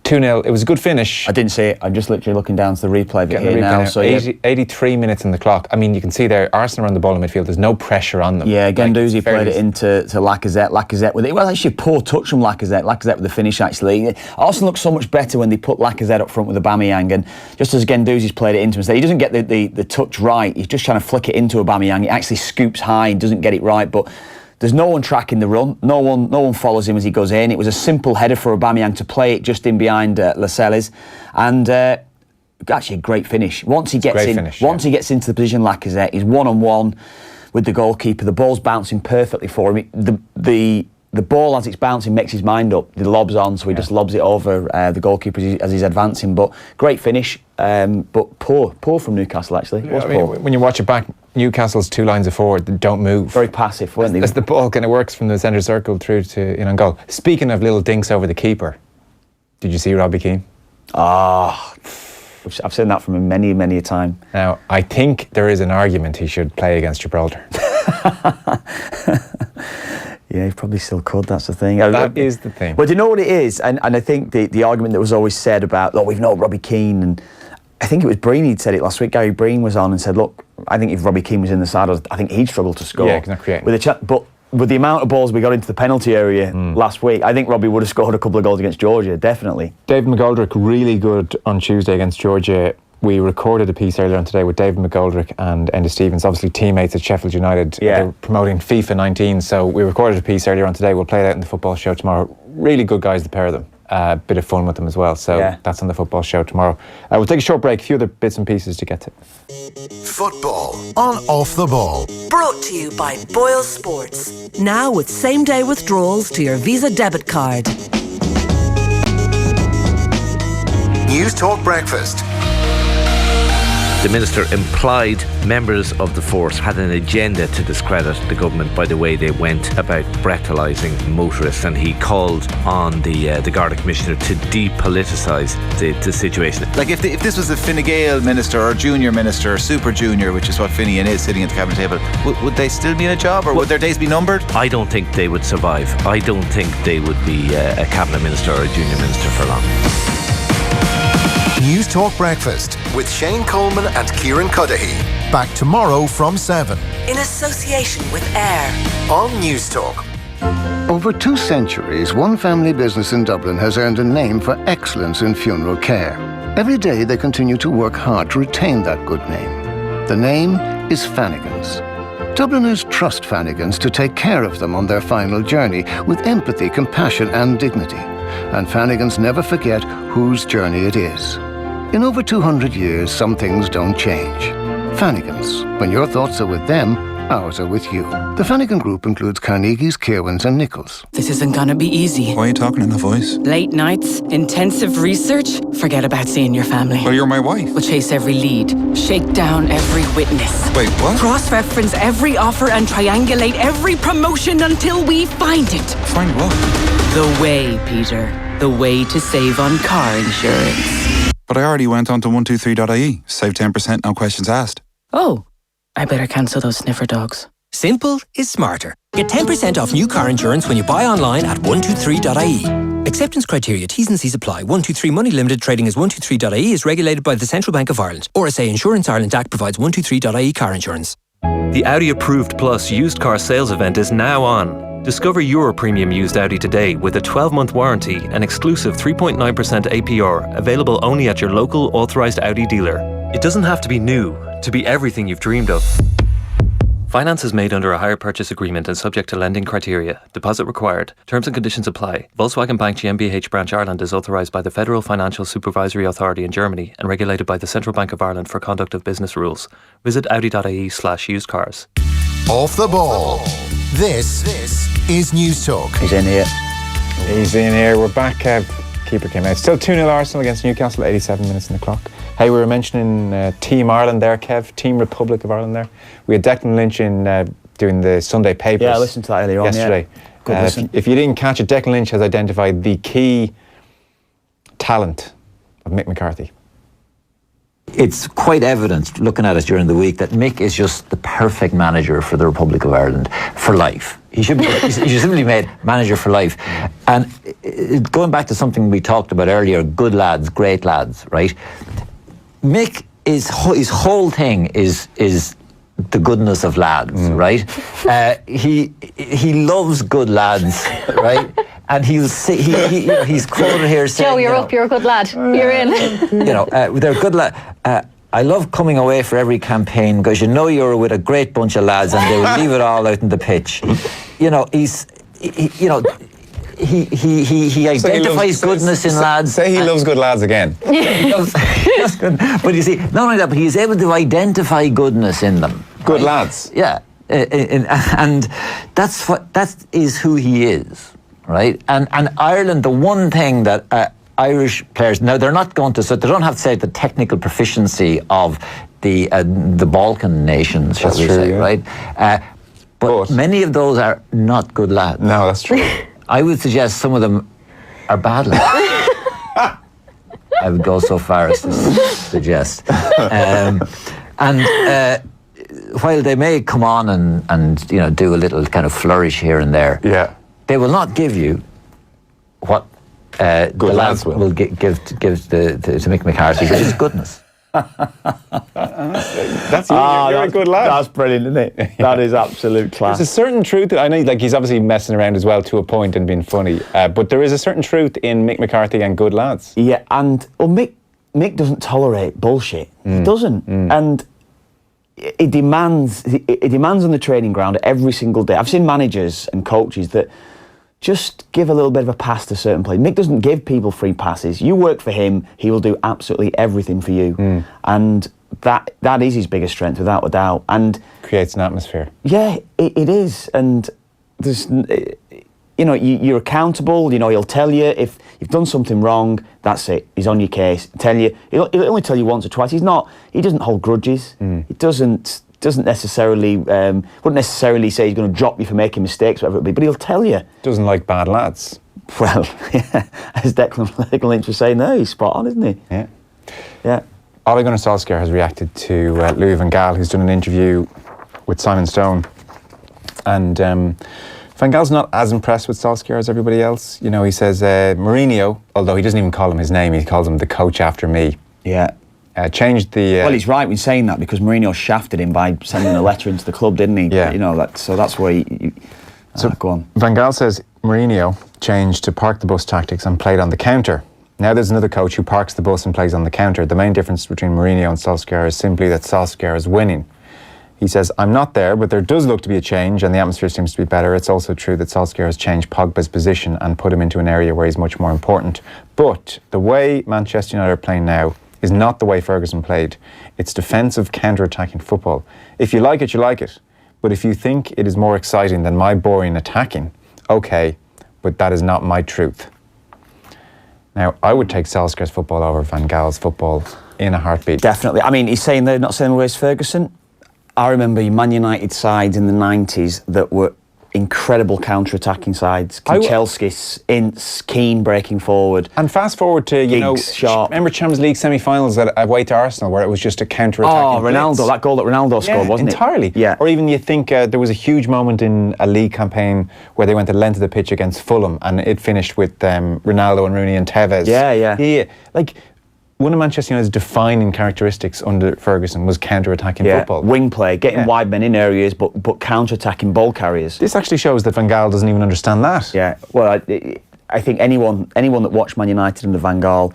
[SPEAKER 6] 2-0. It was a good finish.
[SPEAKER 7] I didn't see it. I'm just literally looking down to the replay of it here now. So
[SPEAKER 6] 83 minutes on the clock. I mean, you can see there, Arsenal are on the ball in midfield. There's no pressure on them.
[SPEAKER 7] Yeah, Guendouzi played it into Lacazette. Lacazette with it. Well, actually, a poor touch from Lacazette. Lacazette with the finish, actually. Arsenal look so much better when they put Lacazette up front with Aubameyang. And just as Guendouzi's played it into him, he doesn't get the touch right. He's just trying to flick it into Aubameyang. He actually scoops high and doesn't get it right. But there's no one tracking the run. No one follows him as he goes in. It was a simple header for Aubameyang to play it just in behind Lascelles, and actually a great finish. Once he gets into the position, Lacazette, he's 1-on-1 with the goalkeeper. The ball's bouncing perfectly for him. The ball, as it's bouncing, makes his mind up. The lob's on, so he just lobs it over the goalkeeper as he's advancing. But great finish, but poor from Newcastle, actually.
[SPEAKER 6] When you watch it back, Newcastle's 2 lines of forward that don't move.
[SPEAKER 7] Very passive, weren't they?
[SPEAKER 6] As the ball kind of works from the centre circle through to in on goal. Speaking of little dinks over the keeper, did you see Robbie Keane?
[SPEAKER 7] I've seen that from him many a time.
[SPEAKER 6] Now, I think there is an argument he should play against Gibraltar.
[SPEAKER 7] Yeah, he probably still could, that's the thing.
[SPEAKER 6] That is the thing.
[SPEAKER 7] But do you know what it is? And I think the argument that was always said about, we've known Robbie Keane, and I think it was Breen, he'd said it last week. Gary Breen was on and said, look, I think if Robbie Keane was in the side, I think he'd struggle to score.
[SPEAKER 6] Yeah, he's not creating.
[SPEAKER 7] But with the amount of balls we got into the penalty area last week, I think Robbie would have scored a couple of goals against Georgia, definitely.
[SPEAKER 6] David McGoldrick, really good on Tuesday against Georgia. We recorded a piece earlier on today with David McGoldrick and Enda Stevens, obviously teammates at Sheffield United.
[SPEAKER 7] Yeah.
[SPEAKER 6] They're promoting FIFA 19, so we recorded a piece earlier on today. We'll play it out in the football show tomorrow. Really good guys, the pair of them. Bit of fun with them as well, so that's on the football show tomorrow. We'll take a short break, a few other bits and pieces to get to.
[SPEAKER 8] Football on Off the Ball.
[SPEAKER 9] Brought to you by Boyle Sports. Now with same-day withdrawals to your Visa debit card.
[SPEAKER 8] News Talk Breakfast.
[SPEAKER 10] The Minister implied members of the force had an agenda to discredit the government by the way they went about breathalyzing motorists, and he called on the Garda Commissioner to depoliticise the situation.
[SPEAKER 11] Like if this was a Fine Gael minister or junior minister or super junior, which is what Finian is sitting at the cabinet table, would they still be in a job, or would their days be numbered?
[SPEAKER 10] I don't think they would survive. I don't think they would be a cabinet minister or a junior minister for long.
[SPEAKER 8] News Talk Breakfast with Shane Coleman and Kieran Cuddihy. Back tomorrow from 7.
[SPEAKER 9] In association with AIR.
[SPEAKER 8] On News Talk.
[SPEAKER 12] Over 2 centuries, one family business in Dublin has earned a name for excellence in funeral care. Every day they continue to work hard to retain that good name. The name is Fannigans. Dubliners trust Fannigans to take care of them on their final journey with empathy, compassion and dignity. And Fannigans never forget whose journey it is. In over 200 years, some things don't change. Fannigans. When your thoughts are with them, ours are with you. The Fannigan Group includes Carnegie's, Kirwins and Nichols.
[SPEAKER 13] This isn't gonna be easy.
[SPEAKER 14] Why are you talking in that voice?
[SPEAKER 13] Late nights, intensive research, forget about seeing your family.
[SPEAKER 14] Well, you're my wife.
[SPEAKER 13] We'll chase every lead, shake down every witness.
[SPEAKER 14] Wait, what?
[SPEAKER 13] Cross-reference every offer and triangulate every promotion until we find it.
[SPEAKER 14] Find what?
[SPEAKER 13] The way, Peter. the way to save on car insurance.
[SPEAKER 14] But I already went on to 123.ie. Save 10%, no questions asked.
[SPEAKER 13] Oh, I better cancel those sniffer dogs.
[SPEAKER 15] Simple is smarter. Get 10% off new car insurance when you buy online at 123.ie. Acceptance criteria, T's and C's apply. 123 Money Limited trading as 123.ie is regulated by the Central Bank of Ireland. RSA Insurance Ireland Act provides 123.ie car insurance.
[SPEAKER 16] The Audi Approved Plus used car sales event is now on. Discover your premium used Audi today with a 12-month warranty and exclusive 3.9% APR, available only at your local authorised Audi dealer. It doesn't have to be new to be everything you've dreamed of. Finance is made under a hire purchase agreement and subject to lending criteria. Deposit required. Terms and conditions apply. Volkswagen Bank GmbH Branch Ireland is authorised by the Federal Financial Supervisory Authority in Germany and regulated by the Central Bank of Ireland for conduct of business rules. Visit audi.ie/used cars.
[SPEAKER 8] Off the ball. This is News Talk.
[SPEAKER 7] He's in here.
[SPEAKER 6] He's in here. We're back. Keeper came out. Still 2-0 Arsenal against Newcastle, 87 minutes on the clock. Hey, we were mentioning Team Ireland there, Kev. Team Republic of Ireland there. We had Declan Lynch in doing the Sunday papers.
[SPEAKER 7] Yeah, I listened to that earlier on
[SPEAKER 6] yesterday.
[SPEAKER 7] Yeah. Good listen.
[SPEAKER 6] If you didn't catch it, Declan Lynch has identified the key talent of Mick McCarthy.
[SPEAKER 17] It's quite evident, looking at it during the week, that Mick is just the perfect manager for the Republic of Ireland for life. He should be. He should simply be made manager for life. And going back to something we talked about earlier, good lads, great lads, right? Mick his whole thing is the goodness of lads, right? He loves good lads, right? And he's quoted here saying,
[SPEAKER 18] Joe, you're up, you're a good lad. You're in.
[SPEAKER 17] They're good lads. I love coming away for every campaign because you're with a great bunch of lads and they will leave it all out on the pitch. He identifies goodness in lads.
[SPEAKER 6] Say he loves good lads again.
[SPEAKER 17] He loves good. But you see, not only that, but he is able to identify goodness in them.
[SPEAKER 6] Good lads.
[SPEAKER 17] Yeah. And that is who he is. Right, and Ireland, the one thing that Irish players now they're not going to, so they don't have to say the technical proficiency of the Balkan nations, shall we say, yeah. Right? But many of those are not good lads.
[SPEAKER 6] No, that's true.
[SPEAKER 17] I would suggest some of them are bad lads. I would go so far as to suggest, while they may come on and do a little kind of flourish here and there,
[SPEAKER 6] yeah.
[SPEAKER 17] They will not give you what the lads will give to Mick McCarthy, which is goodness.
[SPEAKER 6] That's you. You're a good lad.
[SPEAKER 7] That's brilliant, isn't it? That is absolute class.
[SPEAKER 6] There's a certain truth that I know, like he's obviously messing around as well to a point and being funny, but there is a certain truth in Mick McCarthy and good lads.
[SPEAKER 7] Yeah, and Mick doesn't tolerate bullshit. He doesn't, and it demands on the training ground every single day. I've seen managers and coaches that just give a little bit of a pass to certain players. Mick doesn't give people free passes. You work for him, he will do absolutely everything for you. And that is his biggest strength, without a doubt. And
[SPEAKER 6] creates an atmosphere.
[SPEAKER 7] Yeah, it is. And there's, you're accountable. He'll tell you if you've done something wrong. That's it. He's on your case. He'll only tell you once or twice. He doesn't hold grudges. He doesn't necessarily wouldn't necessarily say he's going to drop you for making mistakes, whatever it be, but he'll tell you.
[SPEAKER 6] Doesn't like bad lads.
[SPEAKER 7] Well, yeah, as Declan Lynch was saying there, he's spot on, isn't he? Yeah.
[SPEAKER 6] Ole Gunnar Solskjaer has reacted to Louis van Gaal, who's done an interview with Simon Stone, and Van Gaal's not as impressed with Solskjaer as everybody else. He says Mourinho, although he doesn't even call him his name, he calls him the coach after me.
[SPEAKER 7] Yeah.
[SPEAKER 6] Changed the...
[SPEAKER 7] well, he's right in saying that because Mourinho shafted him by sending a letter into the club, didn't he?
[SPEAKER 6] Yeah.
[SPEAKER 7] So that's why go on.
[SPEAKER 6] Van Gaal says Mourinho changed to park the bus tactics and played on the counter. Now there's another coach who parks the bus and plays on the counter. The main difference between Mourinho and Solskjaer is simply that Solskjaer is winning. He says, I'm not there, but there does look to be a change and the atmosphere seems to be better. It's also true that Solskjaer has changed Pogba's position and put him into an area where he's much more important. But the way Manchester United are playing now is not the way Ferguson played. It's defensive, counter-attacking football. If you like it, you like it. But if you think it is more exciting than my boring attacking, okay, but that is not my truth. Now, I would take Solskjaer's football over Van Gaal's football in a heartbeat.
[SPEAKER 7] Definitely. I mean, he's saying they're not saying the way as Ferguson. I remember Man United sides in the 90s that were incredible counter-attacking sides. Kanchelskis, Ince, Keane breaking forward.
[SPEAKER 6] And fast forward to,
[SPEAKER 7] Sharp.
[SPEAKER 6] Remember Champions League semi-finals away to Arsenal where it was just a counter-attacking
[SPEAKER 7] Ronaldo,
[SPEAKER 6] blitz?
[SPEAKER 7] that goal that Ronaldo scored, wasn't it?
[SPEAKER 6] Entirely.
[SPEAKER 7] Yeah.
[SPEAKER 6] Or even you think there was a huge moment in a league campaign where they went the length of the pitch against Fulham and it finished with Ronaldo and Rooney and Tevez.
[SPEAKER 7] Yeah.
[SPEAKER 6] Like, one of Manchester United's defining characteristics under Ferguson was counter-attacking football.
[SPEAKER 7] Wing play, getting wide men in areas, but counter-attacking ball carriers.
[SPEAKER 6] This actually shows that Van Gaal doesn't even understand that.
[SPEAKER 7] Yeah, well, I think anyone that watched Man United under Van Gaal,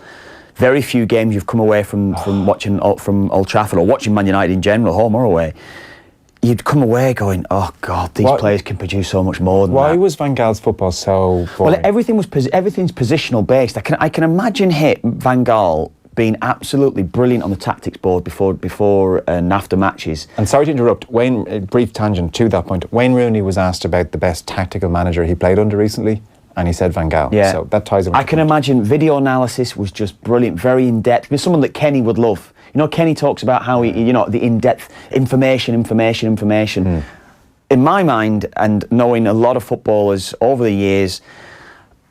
[SPEAKER 7] very few games you've come away from watching from Old Trafford or watching Man United in general, home or away, you'd come away going, oh God, these players can produce so much more than that.
[SPEAKER 6] Why was Van Gaal's football so boring?
[SPEAKER 7] Well, everything's positional based. I can imagine Van Gaal being absolutely brilliant on the tactics board before and after matches.
[SPEAKER 6] And sorry to interrupt, Wayne, brief tangent to that point. Wayne Rooney was asked about the best tactical manager he played under recently, and he said Van Gaal.
[SPEAKER 7] Yeah.
[SPEAKER 6] So that ties in.
[SPEAKER 7] I can imagine video analysis was just brilliant, very in-depth. There's someone that Kenny would love. Kenny talks about how the in-depth information. In my mind, and knowing a lot of footballers over the years,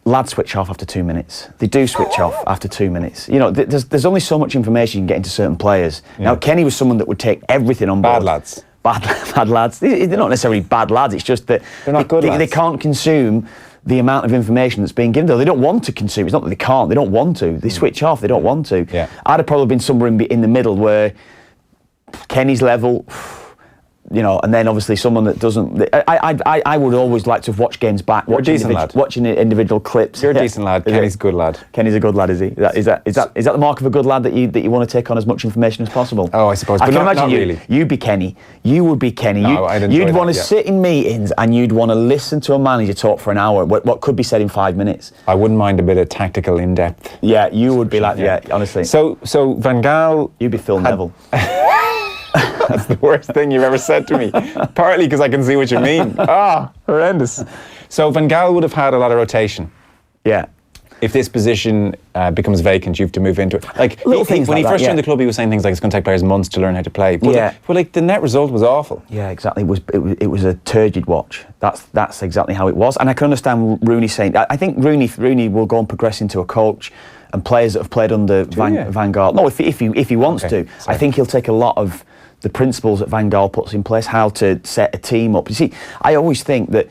[SPEAKER 7] lads switch off after 2 minutes. They do switch off after 2 minutes. There's only so much information you can get into certain players. Yeah. Now, Kenny was someone that would take everything on board.
[SPEAKER 6] Bad lads.
[SPEAKER 7] Bad lads. They're not necessarily bad lads. It's just that
[SPEAKER 6] they're not good lads.
[SPEAKER 7] They can't consume the amount of information that's being given to them. They don't want to consume. It's not that they can't. They don't want to. They switch off. They don't want to.
[SPEAKER 6] Yeah.
[SPEAKER 7] I'd have probably been somewhere in the middle where Kenny's level... and then obviously someone that doesn't. I would always like to have watched games back, watching individual clips.
[SPEAKER 6] You're a decent lad. Kenny's a good lad.
[SPEAKER 7] Kenny's a good lad, is he? Is that the mark of a good lad that you want to take on as much information as possible?
[SPEAKER 6] Oh, I suppose. But
[SPEAKER 7] I can
[SPEAKER 6] not
[SPEAKER 7] imagine
[SPEAKER 6] really.
[SPEAKER 7] You'd be Kenny. You would be Kenny. You'd want to sit in meetings and you'd want to listen to a manager talk for an hour. What could be said in 5 minutes?
[SPEAKER 6] I wouldn't mind a bit of tactical in-depth.
[SPEAKER 7] Yeah, you would be like honestly.
[SPEAKER 6] So Van Gaal.
[SPEAKER 7] You'd be Phil Neville.
[SPEAKER 6] That's the worst thing you've ever said to me. Partly because I can see what you mean. Horrendous. So Van Gaal would have had a lot of rotation.
[SPEAKER 7] Yeah.
[SPEAKER 6] If this position becomes vacant, you have to move into it.
[SPEAKER 7] Little things
[SPEAKER 6] when
[SPEAKER 7] like
[SPEAKER 6] he first
[SPEAKER 7] that,
[SPEAKER 6] joined the club, he was saying things like it's going to take players months to learn how to play. But the net result was awful.
[SPEAKER 7] Yeah, exactly. It was a turgid watch. That's exactly how it was. And I can understand Rooney saying. I think Rooney will go and progress into a coach. And players that have played under Van Gaal. No, if he wants to, I think he'll take a lot of the principles that Van Gaal puts in place, how to set a team up. You see, I always think that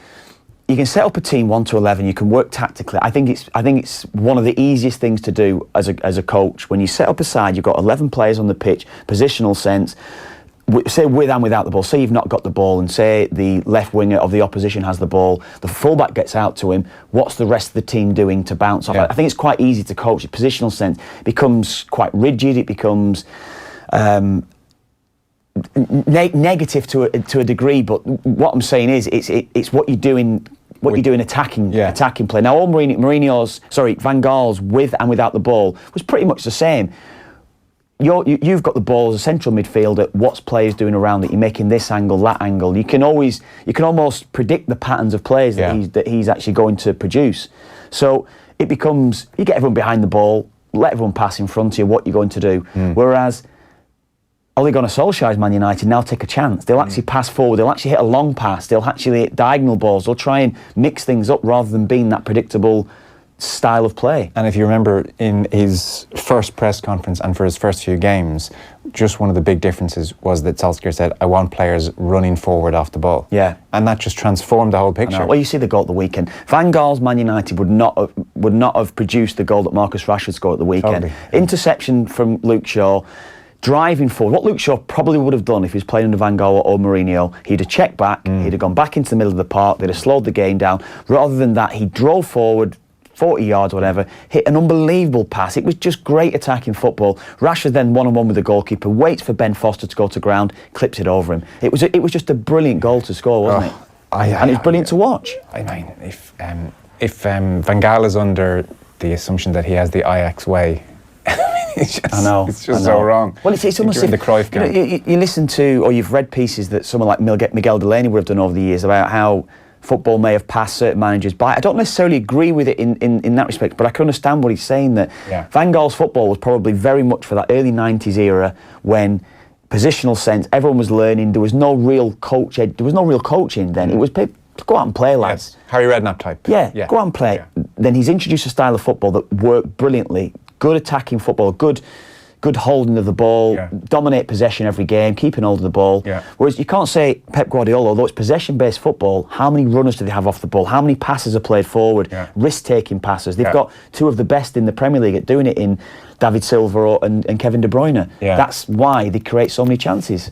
[SPEAKER 7] you can set up a team 1 to 11. You can work tactically. I think it's one of the easiest things to do as a coach. When you set up a side, you've got 11 players on the pitch, positional sense. Say with and without the ball. Say you've not got the ball, and say the left winger of the opposition has the ball. The fullback gets out to him. What's the rest of the team doing to bounce off? Yeah. I think it's quite easy to coach. The positional sense becomes quite rigid. It becomes negative to a degree. But what I'm saying is, it's what you do in attacking play. Now, all Van Gaal's with and without the ball was pretty much the same. You've got the ball as a central midfielder. What's players doing around it? You're making this angle, that angle. You can almost predict the patterns of players that he's actually going to produce. So it becomes, you get everyone behind the ball, let everyone pass in front of you. What you're going to do, whereas Ole Gunnar Solskjaer's Man United now take a chance. They'll actually pass forward. They'll actually hit a long pass. They'll actually hit diagonal balls. They'll try and mix things up rather than being that predictable style of play.
[SPEAKER 6] And if you remember, in his first press conference and for his first few games, just one of the big differences was that Solskjaer said, I want players running forward off the ball.
[SPEAKER 7] Yeah.
[SPEAKER 6] And that just transformed the whole picture.
[SPEAKER 7] Well, you see the goal at the weekend. Van Gaal's Man United would not have produced the goal that Marcus Rashford scored at the weekend. Totally. Interception from Luke Shaw, driving forward. What Luke Shaw probably would have done if he was playing under Van Gaal or Mourinho, he'd have checked back, he'd have gone back into the middle of the park, they'd have slowed the game down. Rather than that, he drove forward 40 yards, whatever, hit an unbelievable pass. It was just great attacking football. Rashford then one-on-one with the goalkeeper, waits for Ben Foster to go to ground, clips it over him. It was just a brilliant goal to score, wasn't it? And it's brilliant to watch.
[SPEAKER 6] I mean, if Van Gaal is under the assumption that he has the Ajax way, it's just so wrong.
[SPEAKER 7] Well, it's almost
[SPEAKER 6] the Cruyff game.
[SPEAKER 7] You listen to, or you've read pieces that someone like Miguel Delaney would have done over the years about how football may have passed certain managers by. I don't necessarily agree with it in that respect, but I can understand what he's saying, that Van Gaal's football was probably very much for that early 90s era when positional sense, everyone was learning, there was no real coaching then. It was go out and play, lads.
[SPEAKER 6] Yes. Harry Redknapp type.
[SPEAKER 7] Yeah, go out and play. Yeah. Then he's introduced a style of football that worked brilliantly. Good attacking football, good holding of the ball, dominate possession every game, keeping hold of the ball. Yeah. Whereas you can't say Pep Guardiola, although it's possession-based football, how many runners do they have off the ball? How many passes are played forward? Yeah. Risk-taking passes. They've got two of the best in the Premier League at doing it in David Silva and Kevin De Bruyne. Yeah. That's why they create so many chances.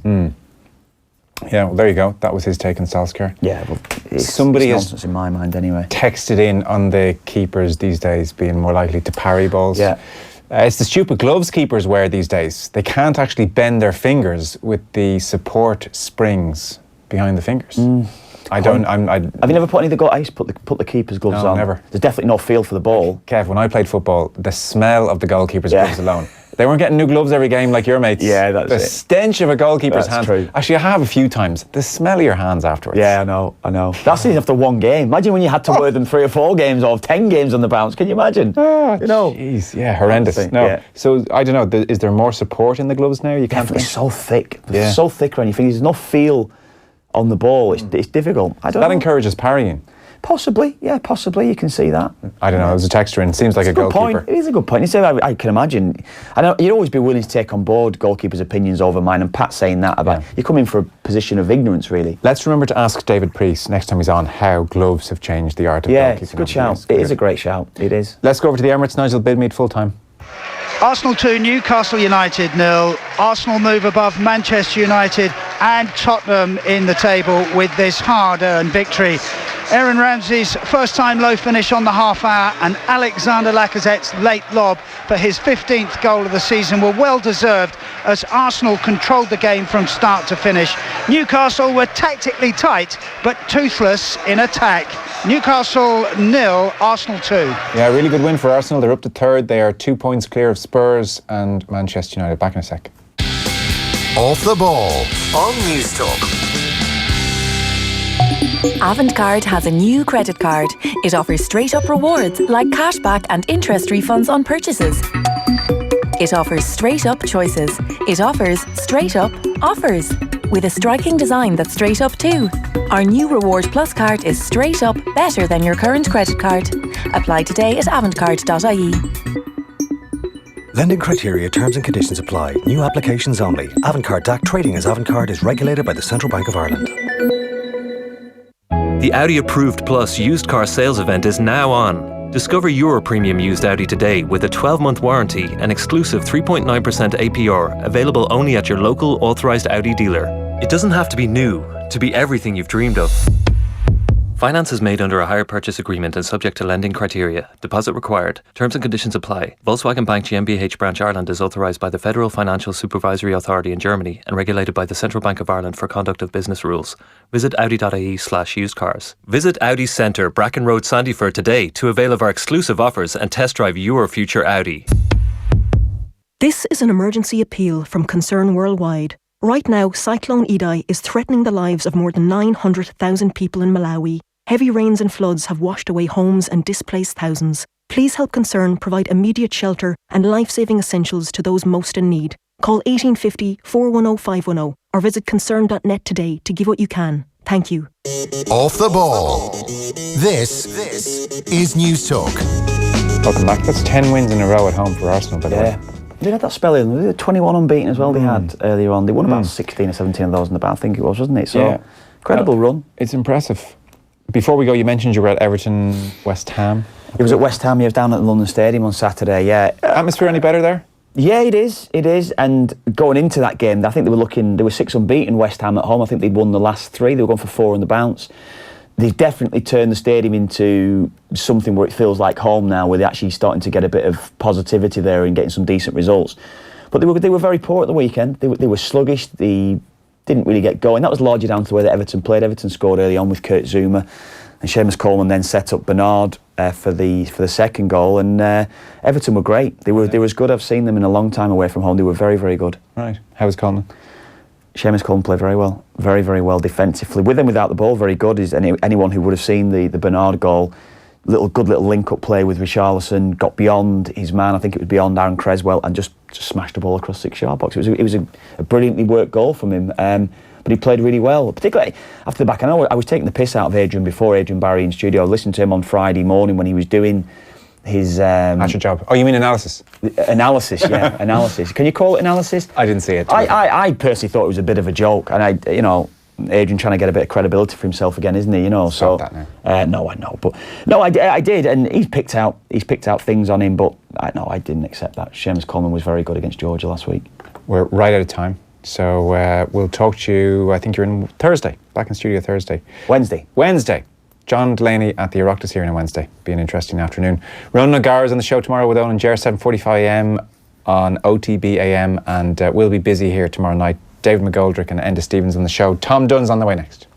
[SPEAKER 6] Yeah, well, there you go. That was his take on Solskjaer.
[SPEAKER 7] Yeah, well, it's nonsense in my mind anyway.
[SPEAKER 6] Texted in on the keepers these days being more likely to parry balls. Yeah. It's the stupid gloves keepers wear these days. They can't actually bend their fingers with the support springs behind the fingers. Have you never put any of the I used to put the keeper's gloves on. Never. There's definitely no feel for the ball. Kev, when I played football, the smell of the goalkeeper's gloves alone. They weren't getting new gloves every game like your mates. Yeah, that's it. The stench of a goalkeeper's hands. True. Actually, I have a few times. The smell of your hands afterwards. Yeah, I know. That's even after one game. Imagine when you had to wear them 3 or 4 games or 10 games on the bounce. Can you imagine? Jeez, yeah, horrendous. So, I don't know, is there more support in the gloves now? You can't. Definitely so thick. They're so thick around your fingers. There's no feel on the ball. It's difficult. I don't know. That encourages parrying. Possibly, you can see that. I don't know, there's a texture in. Seems like a goalkeeper. It is a good point. You say, I can imagine. I know you'd always be willing to take on board goalkeepers' opinions over mine, and Pat's saying that about you come in for a position of ignorance, really. Let's remember to ask David Priest next time he's on how gloves have changed the art of goalkeeping. Yeah, it's a good shout. It is a great shout. It is. Let's go over to the Emirates. Nigel Bidmead, full time.
[SPEAKER 19] Arsenal 2, Newcastle United 0. Arsenal move above Manchester United and Tottenham in the table with this hard-earned victory. Aaron Ramsey's first-time low finish on the half hour and Alexander Lacazette's late lob for his 15th goal of the season were well deserved as Arsenal controlled the game from start to finish. Newcastle were tactically tight but toothless in attack. Newcastle 0, Arsenal 2.
[SPEAKER 6] Yeah, really good win for Arsenal. They're up to third. They are 2 points clear of Spurs and Manchester United. Back in a sec.
[SPEAKER 8] Off the ball on News Talk.
[SPEAKER 20] Avantcard has a new credit card. It offers straight-up rewards like cashback and interest refunds on purchases. It offers straight-up choices. It offers straight-up offers. With a striking design that's straight up too. Our new Reward Plus card is straight up better than your current credit card. Apply today at avantcard.ie.
[SPEAKER 21] Lending criteria, terms and conditions apply. New applications only. Avantcard DAC trading as Avantcard is regulated by the Central Bank of Ireland.
[SPEAKER 16] The Audi Approved Plus used car sales event is now on. Discover your premium used Audi today with a 12-month warranty and exclusive 3.9% APR, available only at your local authorised Audi dealer. It doesn't have to be new to be everything you've dreamed of. Finance is made under a hire purchase agreement and subject to lending criteria. Deposit required. Terms and conditions apply. Volkswagen Bank GmbH Branch Ireland is authorised by the Federal Financial Supervisory Authority in Germany and regulated by the Central Bank of Ireland for conduct of business rules. Visit audi.ie/used cars. Visit Audi's Centre, Bracken Road, Sandyford today to avail of our exclusive offers and test drive your future Audi.
[SPEAKER 22] This is an emergency appeal from Concern Worldwide. Right now, Cyclone Idai is threatening the lives of more than 900,000 people in Malawi. Heavy rains and floods have washed away homes and displaced thousands. Please help Concern provide immediate shelter and life-saving essentials to those most in need. Call 1850 410 510 or visit concern.net today to give what you can. Thank you.
[SPEAKER 8] Off the ball. This is News Talk.
[SPEAKER 6] Welcome back. That's 10 wins in a row at home for Arsenal, by the way.
[SPEAKER 7] They had that spell in. They had 21 unbeaten as well. They had earlier on. They won about 16 or 17 of those in the bat, I think it was, wasn't it? So, incredible run.
[SPEAKER 6] It's impressive. Before we go, you mentioned you were at Everton, West Ham.
[SPEAKER 7] It was at West Ham. He was down at the London Stadium on Saturday.
[SPEAKER 6] Atmosphere any better there?
[SPEAKER 7] Yeah, it is. And going into that game, I think they were 6 unbeaten, West Ham at home. I think they'd won the last 3. They were going for 4 on the bounce. They've definitely turned the stadium into something where it feels like home now, where they're actually starting to get a bit of positivity there and getting some decent results. But they were very poor at the weekend. They were sluggish. They didn't really get going. That was largely down to the way that Everton played. Everton scored early on with Kurt Zouma, and Seamus Coleman then set up Bernard for the second goal. And Everton were great. They were as good. I've seen them in a long time away from home. They were very, very good.
[SPEAKER 6] Right. How was Coleman?
[SPEAKER 7] Seamus Coleman played very well, very, very well defensively. With and without the ball, very good. Is anyone who would have seen the Bernard goal, good little link-up play with Richarlison, got beyond his man, I think it was beyond Aaron Creswell, and just smashed the ball across 6-yard box. It was a brilliantly worked goal from him. but he played really well, particularly after the back. I know I was taking the piss out of Adrian before, Adrian Barry in studio. I listened to him on Friday morning when he was doing his...
[SPEAKER 6] That's your job. Oh, you mean analysis?
[SPEAKER 7] Analysis, yeah, analysis. Can you call it analysis?
[SPEAKER 6] I didn't see it.
[SPEAKER 7] I personally thought it was a bit of a joke, and Adrian trying to get a bit of credibility for himself again, isn't he? You know,
[SPEAKER 6] Stop that now.
[SPEAKER 7] No, I know, but no, I did, and he's picked out things on him, but I didn't accept that. Seamus Coleman was very good against Georgia last week.
[SPEAKER 6] We're right out of time, so we'll talk to you. I think you're in Thursday, back in studio Thursday. Wednesday. John Delaney at the Oireachtas here on Wednesday. Be an interesting afternoon. Ronan O'Gara's on the show tomorrow with Owen and Ger, 7:45 a.m. on OTB AM, and we'll be busy here tomorrow night. David McGoldrick and Enda Stevens on the show. Tom Dunn's on the way next.